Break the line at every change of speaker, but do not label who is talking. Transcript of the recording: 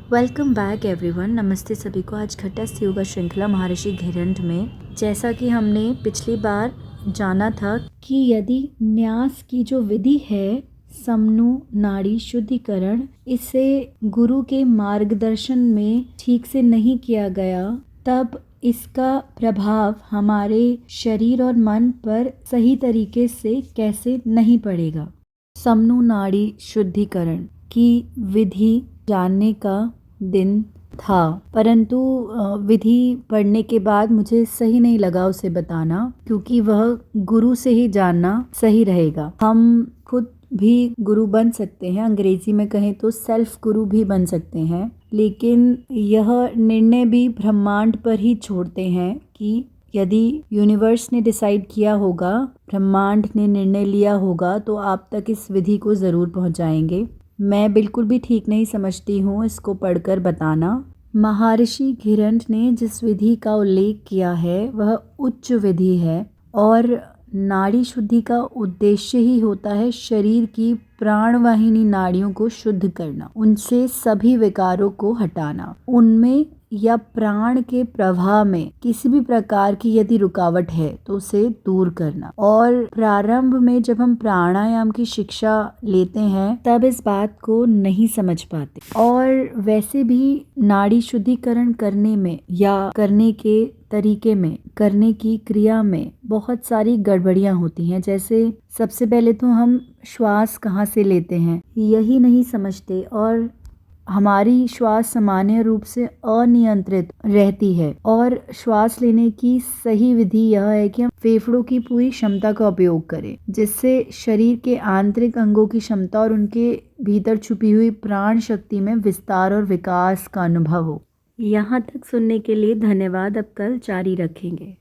Welcome back everyone. नमस्ते सभी को। आज घटस्थ योगा श्रृंखला महर्षि घिरंट में जैसा कि हमने पिछली बार जाना था कि यदि न्यास की जो विधि है समनु नाड़ी शुद्धिकरण, इसे गुरु के मार्गदर्शन में ठीक से नहीं किया गया तब इसका प्रभाव हमारे शरीर और मन पर सही तरीके से कैसे नहीं पड़ेगा। समनु नाड़ी शुद्धिकरण की विधि जानने का दिन था, परंतु विधि पढ़ने के बाद मुझे सही नहीं लगा उसे बताना, क्योंकि वह गुरु से ही जानना सही रहेगा। हम खुद भी गुरु बन सकते हैं, अंग्रेजी में कहें तो सेल्फ गुरु भी बन सकते हैं, लेकिन यह निर्णय भी ब्रह्मांड पर ही छोड़ते हैं कि यदि यूनिवर्स ने डिसाइड किया होगा, ब्रह्मांड ने निर्णय लिया होगा, तो आप तक इस विधि को ज़रूर पहुंचाएंगे। मैं बिल्कुल भी ठीक नहीं समझती हूँ इसको पढ़कर बताना। महर्षि घिरंट ने जिस विधि का उल्लेख किया है वह उच्च विधि है, और नाड़ी शुद्धि का उद्देश्य ही होता है शरीर की प्राणवाहिनी नाड़ियों को शुद्ध करना, उनसे सभी विकारों को हटाना, उनमें या प्राण के प्रवाह में किसी भी प्रकार की यदि रुकावट है तो उसे दूर करना। और प्रारंभ में जब हम प्राणायाम की शिक्षा लेते हैं तब इस बात को नहीं समझ पाते, और वैसे भी नाड़ी शुद्धिकरण करने में या करने के तरीके में, करने की क्रिया में बहुत सारी गड़बड़ियां होती हैं। जैसे सबसे पहले तो हम श्वास कहाँ से लेते हैं यही नहीं समझते, और हमारी श्वास सामान्य रूप से अनियंत्रित रहती है, और श्वास लेने की सही विधि यह है कि हम फेफड़ों की पूरी क्षमता का उपयोग करें, जिससे शरीर के आंतरिक अंगों की क्षमता और उनके भीतर छुपी हुई प्राण शक्ति में विस्तार और विकास का अनुभव हो। यहाँ तक सुनने के लिए धन्यवाद। अब कल जारी रखेंगे।